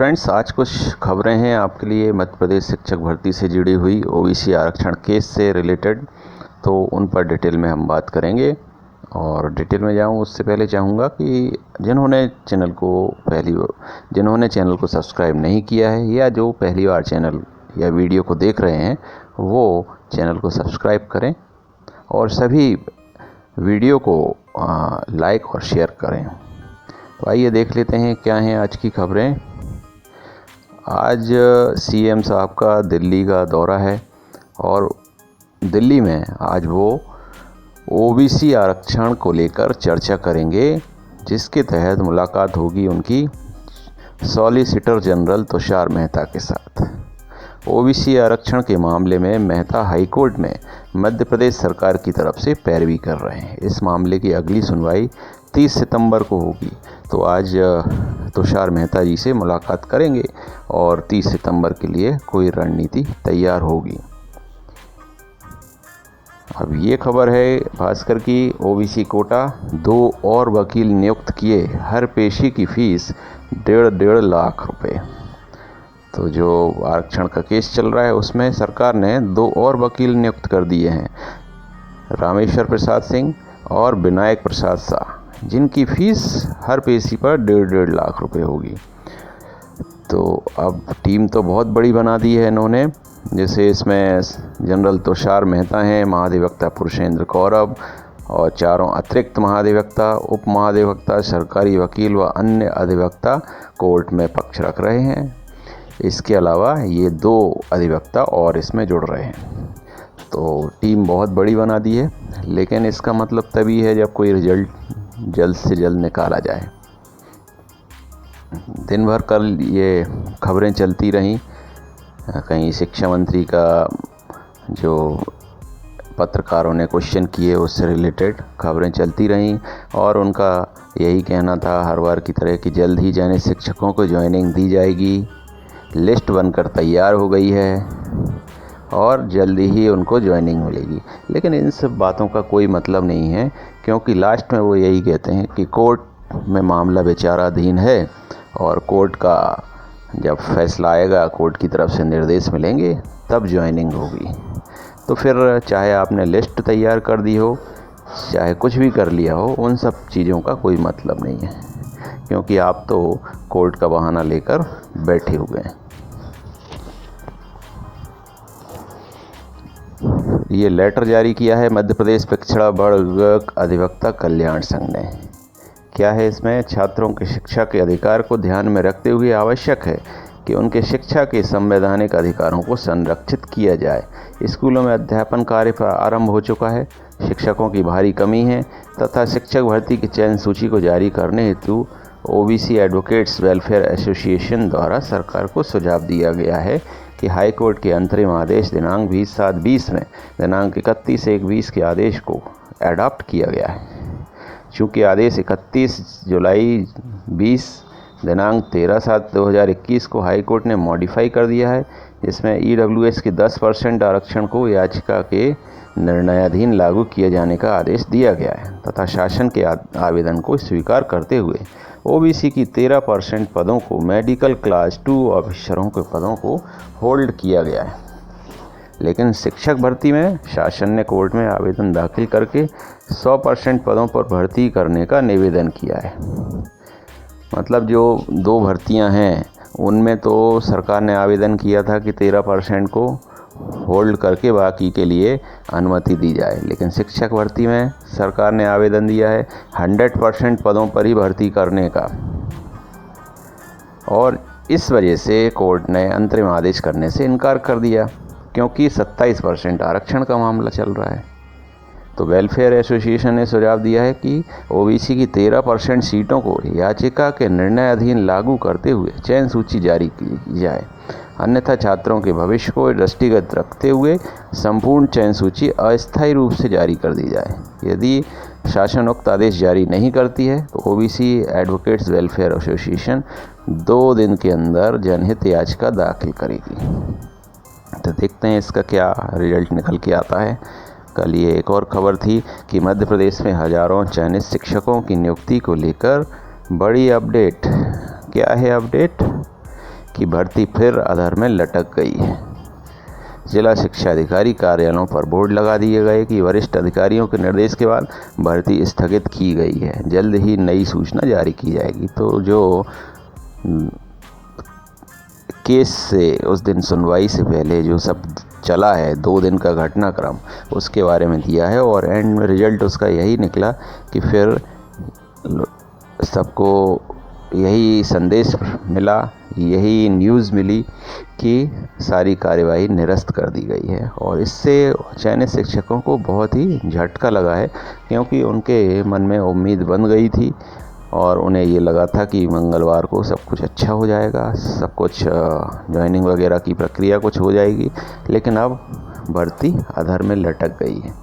Friends, आज कुछ खबरें हैं आपके लिए मध्य प्रदेश शिक्षक भर्ती से जुड़ी हुई ओबीसी आरक्षण केस से रिलेटेड। तो उन पर डिटेल में हम बात करेंगे। और डिटेल में जाऊं उससे पहले चाहूँगा कि जिन्होंने चैनल को सब्सक्राइब नहीं किया है या जो पहली बार चैनल या वीडियो को देख रहे हैं वो चैनल को सब्सक्राइब करें और सभी वीडियो को लाइक और शेयर करें। तो आइए देख लेते हैं क्या हैं आज की खबरें। आज सीएम साहब का दिल्ली का दौरा है और दिल्ली में आज वो ओबीसी आरक्षण को लेकर चर्चा करेंगे, जिसके तहत मुलाकात होगी उनकी सॉलिसिटर जनरल तुषार मेहता के साथ। ओबीसी आरक्षण के मामले में मेहता हाईकोर्ट में मध्य प्रदेश सरकार की तरफ से पैरवी कर रहे हैं। इस मामले की अगली सुनवाई 30 सितंबर को होगी। तो आज तुषार मेहता जी से मुलाकात करेंगे और 30 सितंबर के लिए कोई रणनीति तैयार होगी। अब ये खबर है भास्कर की, ओबीसी कोटा 2 और वकील नियुक्त किए, हर पेशी की फीस 1.5 लाख रुपए। तो जो आरक्षण का केस चल रहा है उसमें सरकार ने 2 और वकील नियुक्त कर दिए हैं, रामेश्वर प्रसाद सिंह और विनायक प्रसाद शाह, जिनकी फीस हर पेशी पर 1.5 लाख रुपए होगी। तो अब टीम तो बहुत बड़ी बना दी है इन्होंने, जैसे इसमें जनरल तुषार मेहता हैं, महाधिवक्ता पुरुषेंद्र कौरव और 4 अतिरिक्त महाधिवक्ता, उप महाधिवक्ता, सरकारी वकील व अन्य अधिवक्ता कोर्ट में पक्ष रख रहे हैं। इसके अलावा ये 2 अधिवक्ता और इसमें जुड़ रहे हैं। तो टीम बहुत बड़ी बना दी है, लेकिन इसका मतलब तभी है जब कोई रिजल्ट जल्द से जल्द निकाला जाए। दिन भर कल ये खबरें चलती रहीं, कहीं शिक्षा मंत्री का जो पत्रकारों ने क्वेश्चन किए उससे रिलेटेड खबरें चलती रहीं और उनका यही कहना था हर बार की तरह कि जल्द ही चयनित शिक्षकों को ज्वाइनिंग दी जाएगी, लिस्ट बनकर तैयार हो गई है और जल्दी ही उनको ज्वाइनिंग मिलेगी। लेकिन इन सब बातों का कोई मतलब नहीं है, क्योंकि लास्ट में वो यही कहते हैं कि कोर्ट में मामला विचाराधीन है और कोर्ट का जब फैसला आएगा, कोर्ट की तरफ से निर्देश मिलेंगे, तब ज्वाइनिंग होगी। तो फिर चाहे आपने लिस्ट तैयार कर दी हो, चाहे कुछ भी कर लिया हो, उन सब चीज़ों का कोई मतलब नहीं है, क्योंकि आप तो कोर्ट का बहाना लेकर बैठे हुए हैं। ये लेटर जारी किया है मध्य प्रदेश पिछड़ा वर्ग अधिवक्ता कल्याण संघ ने। क्या है इसमें? छात्रों की शिक्षा के अधिकार को ध्यान में रखते हुए आवश्यक है कि उनके शिक्षा के संवैधानिक अधिकारों को संरक्षित किया जाए। स्कूलों में अध्यापन कार्य आरंभ हो चुका है, शिक्षकों की भारी कमी है तथा शिक्षक भर्ती की चयन सूची को जारी करने हेतु ओबीसी एडवोकेट्स वेलफेयर एसोसिएशन द्वारा सरकार को सुझाव दिया गया है कि हाईकोर्ट के अंतरिम आदेश दिनांक 20/7/20 में दिनांक 31/1/20 के आदेश को एडॉप्ट किया गया है। चूँकि आदेश 31 जुलाई 20 दिनांक 13/7/2021 को हाईकोर्ट ने मॉडिफाई कर दिया है, जिसमें ईडब्ल्यूएस के 10% आरक्षण को याचिका के निर्णयाधीन लागू किए जाने का आदेश दिया गया है तथा शासन के आवेदन को स्वीकार करते हुए ओबीसी की 13% पदों को मेडिकल क्लास 2 ऑफिसरों के पदों को होल्ड किया गया है। लेकिन शिक्षक भर्ती में शासन ने कोर्ट में आवेदन दाखिल करके 100% पदों पर भर्ती करने का निवेदन किया है। मतलब जो 2 भर्तियां हैं उनमें तो सरकार ने आवेदन किया था कि 13% को होल्ड करके बाकी के लिए अनुमति दी जाए, लेकिन शिक्षक भर्ती में सरकार ने आवेदन दिया है 100% पदों पर ही भर्ती करने का। और इस वजह से कोर्ट ने अंतरिम आदेश करने से इनकार कर दिया, क्योंकि 27% आरक्षण का मामला चल रहा है। तो वेलफेयर एसोसिएशन ने सुझाव दिया है कि ओबीसी की 13% सीटों को याचिका के निर्णयाधीन लागू करते हुए चयन सूची जारी की जाए, अन्यथा छात्रों के भविष्य को दृष्टिगत रखते हुए संपूर्ण चयन सूची अस्थायी रूप से जारी कर दी जाए। यदि शासन उक्त आदेश जारी नहीं करती है तो ओबीसी एडवोकेट्स वेलफेयर एसोसिएशन 2 दिन के अंदर जनहित याचिका दाखिल करेगी। तो देखते हैं इसका क्या रिजल्ट निकल के आता है। कल ये एक और खबर थी कि मध्य प्रदेश में हजारों चयनित शिक्षकों की नियुक्ति को लेकर बड़ी अपडेट। क्या है अपडेट? की भर्ती फिर अधर में लटक गई है। जिला शिक्षा अधिकारी कार्यालयों पर बोर्ड लगा दिए गए कि वरिष्ठ अधिकारियों के निर्देश के बाद भर्ती स्थगित की गई है, जल्द ही नई सूचना जारी की जाएगी। तो जो केस से उस दिन सुनवाई से पहले जो सब चला है 2 दिन का घटनाक्रम, उसके बारे में दिया है और एंड में रिजल्ट उसका यही निकला कि फिर सबको यही संदेश मिला, यही न्यूज़ मिली कि सारी कार्यवाही निरस्त कर दी गई है। और इससे चयनित शिक्षकों को बहुत ही झटका लगा है, क्योंकि उनके मन में उम्मीद बन गई थी और उन्हें ये लगा था कि मंगलवार को सब कुछ अच्छा हो जाएगा, सब कुछ ज्वाइनिंग वगैरह की प्रक्रिया कुछ हो जाएगी, लेकिन अब भर्ती अधर में लटक गई है।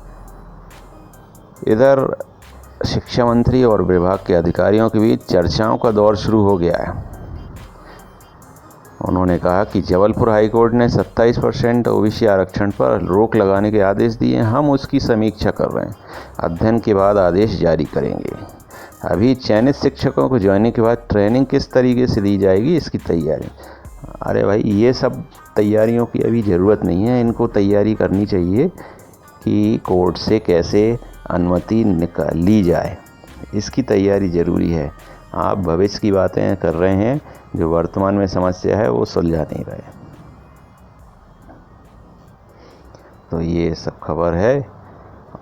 इधर शिक्षा मंत्री और विभाग के अधिकारियों के बीच चर्चाओं का दौर शुरू हो गया है। उन्होंने कहा कि जबलपुर हाईकोर्ट ने 27% ओबीसी आरक्षण पर रोक लगाने के आदेश दिए, हम उसकी समीक्षा कर रहे हैं, अध्ययन के बाद आदेश जारी करेंगे। अभी चयनित शिक्षकों को ज्वाइनिंग के बाद ट्रेनिंग किस तरीके से दी जाएगी, इसकी तैयारी। अरे भाई, ये सब तैयारियों की अभी ज़रूरत नहीं है। इनको तैयारी करनी चाहिए कि कोर्ट से कैसे अनुमति ली जाए, इसकी तैयारी ज़रूरी है। आप भविष्य की बातें कर रहे हैं, जो वर्तमान में समस्या है वो सुलझा नहीं रहे। तो ये सब खबर है।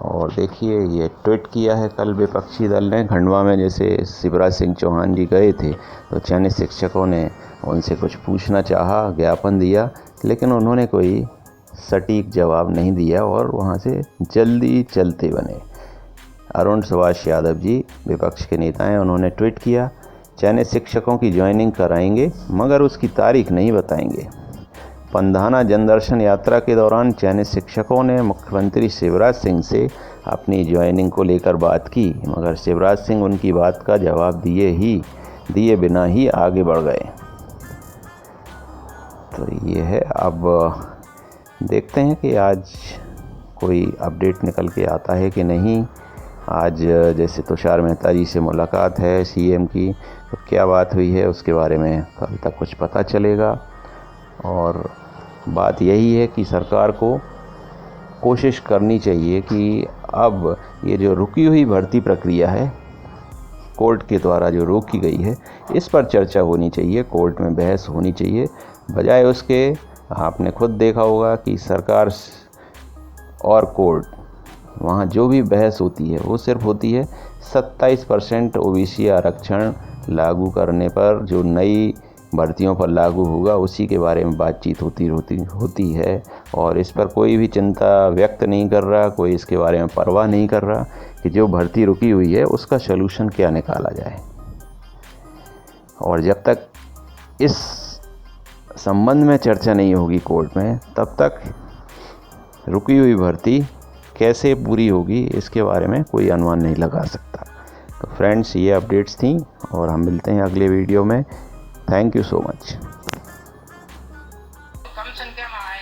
और देखिए, ये ट्वीट किया है कल विपक्षी दल ने खंडवा में, जैसे शिवराज सिंह चौहान जी गए थे तो चयनित शिक्षकों ने उनसे कुछ पूछना चाहा, ज्ञापन दिया, लेकिन उन्होंने कोई सटीक जवाब नहीं दिया और वहाँ से जल्दी चलते बने। अरुण सुभाष यादव जी विपक्ष के नेता हैं, उन्होंने ट्वीट किया, चयनित शिक्षकों की ज्वाइनिंग कराएंगे मगर उसकी तारीख नहीं बताएंगे। पंधाना जनदर्शन यात्रा के दौरान चयनित शिक्षकों ने मुख्यमंत्री शिवराज सिंह से अपनी ज्वाइनिंग को लेकर बात की, मगर शिवराज सिंह उनकी बात का जवाब दिए बिना ही आगे बढ़ गए। तो ये है, अब देखते हैं कि आज कोई अपडेट निकल के आता है कि नहीं। आज जैसे तुषार मेहता जी से मुलाकात है सीएम की, तो क्या बात हुई है उसके बारे में कल तक कुछ पता चलेगा। और बात यही है कि सरकार को कोशिश करनी चाहिए कि अब ये जो रुकी हुई भर्ती प्रक्रिया है, कोर्ट के द्वारा जो रोकी गई है, इस पर चर्चा होनी चाहिए, कोर्ट में बहस होनी चाहिए। बजाय उसके आपने खुद देखा होगा कि सरकार और कोर्ट, वहाँ जो भी बहस होती है वो सिर्फ होती है 27% ओबीसी आरक्षण लागू करने पर, जो नई भर्तियों पर लागू होगा उसी के बारे में बातचीत होती है। और इस पर कोई भी चिंता व्यक्त नहीं कर रहा, कोई इसके बारे में परवाह नहीं कर रहा कि जो भर्ती रुकी हुई है उसका सलूशन क्या निकाला जाए। और जब तक इस संबंध में चर्चा नहीं होगी कोर्ट में, तब तक रुकी हुई भर्ती कैसे पूरी होगी इसके बारे में कोई अनुमान नहीं लगा सकता। तो फ्रेंड्स, ये अपडेट्स थी और हम मिलते हैं अगले वीडियो में। Thank you so much. कम संख्या में आए,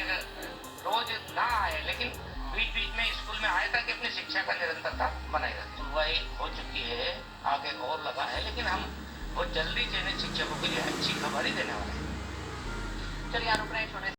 रोज ना आए, लेकिन बीच बीच में स्कूल में आए ताकि अपनी शिक्षा का निरंतरता बनाए रखें। सुनवाई हो चुकी है, आगे और लगा है, लेकिन हम बहुत जल्दी चयनित शिक्षकों के लिए अच्छी खबर ही देने वाले हैं। चलिए, छोटे